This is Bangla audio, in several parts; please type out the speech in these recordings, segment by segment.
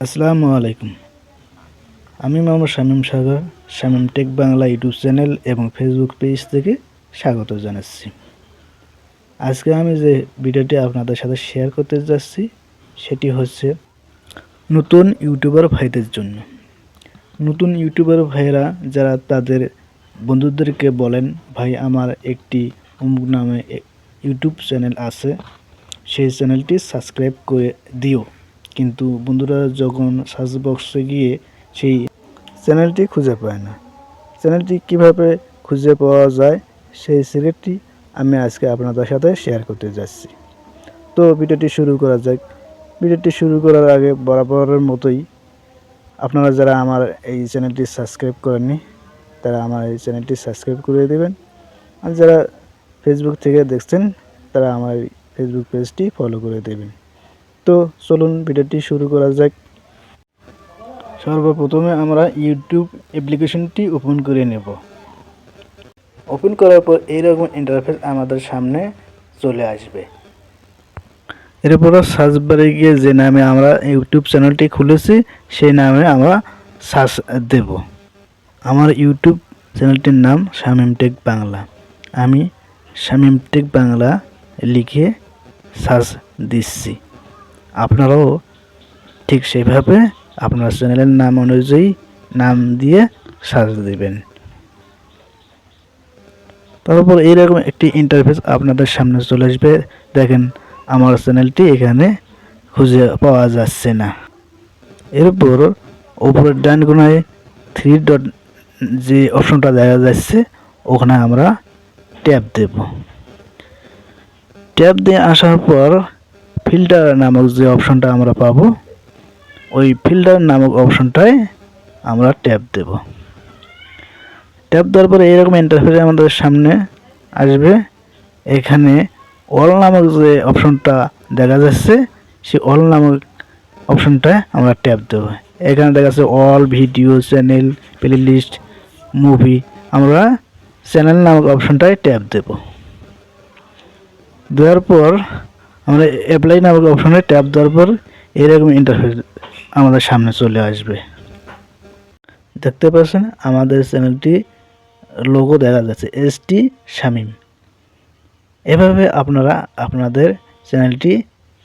আসসালামু আলাইকুম। আমি Mohammad Shamim Sagar, Shamim tech Bangla YouTube channel এবং ফেসবুক পেজ থেকে স্বাগত জানাচ্ছি। আজকে আমি যে ভিডিওটি আপনাদের সাথে শেয়ার করতে যাচ্ছি সেটি হচ্ছে নতুন ইউটিউবার ভাইদের জন্য। নতুন ইউটিউবার ভাইয়েরা যারা তাদের বন্ধুদেরকে বলেন, ভাই আমার একটি অমুক নামে ইউটিউব চ্যানেল আছে, সেই চ্যানেলটি সাবস্ক্রাইব করে দিও, কিন্তু বন্ধুরা যখন সার্চ বক্সে গিয়ে সেই চ্যানেলটি খুঁজে পায় না। চ্যানেলটি কিভাবে খুঁজে পাওয়া যায় সেই সিক্রেটটি আমি আজকে আপনাদের সাথে শেয়ার করতে যাচ্ছি। তো ভিডিওটি শুরু করা যাক। ভিডিওটি শুরু করার আগে বরাবরের মতোই আপনারা যারা আমার এই চ্যানেলটি সাবস্ক্রাইব করেননি তারা আমার এই চ্যানেলটি সাবস্ক্রাইব করে দেবেন, আর যারা ফেসবুক থেকে দেখছেন তারা আমার ফেসবুক পেজটি ফলো করে দেবেন। তো চলুন ভিডিওটি শুরু করা যাক। সর্বপ্রথমে আমরা ইউটিউব অ্যাপ্লিকেশনটি ওপেন করে নেব। ওপেন করার পর এইরকম ইন্টারফেস আমাদের সামনে চলে আসবে। এরপর সার্চ বারে গিয়ে যে নামে আমরা ইউটিউব চ্যানেলটি খুলেছি সেই নামে আমরা সার্চ দেব। আমার ইউটিউব চ্যানেলটির নাম শামীম টেক বাংলা। আমি শামীম টেক বাংলা লিখে সার্চ দিচ্ছি। আপনারাও ঠিক সেভাবে আপনার চ্যানেলের নাম অনুযায়ী নাম দিয়ে সার্চ দেবেন। তারপর এইরকম একটি ইন্টারফেস আপনাদের সামনে চলে আসবে। দেখেন আমার চ্যানেলটি এখানে খুঁজে পাওয়া যাচ্ছে না। এরপর উপরের ডান কোণায় থ্রি ডট যে অপশনটা দেখা যাচ্ছে ওখানে আমরা ট্যাপ দেব। ট্যাপ দিয়ে আসার পর ফিল্টার নামক যে অপশনটা আমরা পাবো ওই ফিল্টার নামক অপশনটায় আমরা ট্যাপ দেব। ট্যাপ দেওয়ার পরে এইরকম ইন্টারফেস আমাদের সামনে আসবে। এখানে অল নামক যে অপশনটা দেখা যাচ্ছে সেই অল নামক অপশনটায় আমরা ট্যাপ দেব। এখানে দেখা যাচ্ছে all video, channel, playlist, movie. আমরা চ্যানেল নামক অপশনটায় ট্যাপ দেব। দেওয়ার পর আমরা অ্যাপ্লাই নামক অপশনে ট্যাপ দেওয়ার পর এরকম ইন্টারফেস আমাদের সামনে চলে আসবে। দেখতে পাচ্ছেন আমাদের চ্যানেলটি লোগো দেখা যাচ্ছে এসটি শামীম। এভাবে আপনারা আপনাদের চ্যানেলটি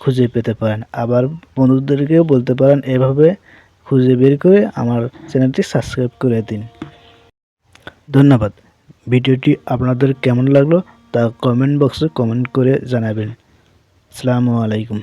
খুঁজে পেতে পারেন। আবার বন্ধুদেরকেও বলতে পারেন এভাবে খুঁজে বের করে আমার চ্যানেলটি সাবস্ক্রাইব করে দিন। ধন্যবাদ। ভিডিওটি আপনাদের কেমন লাগলো তা কমেন্ট বক্সে কমেন্ট করে জানাবেন। আসসালামু আলাইকুম।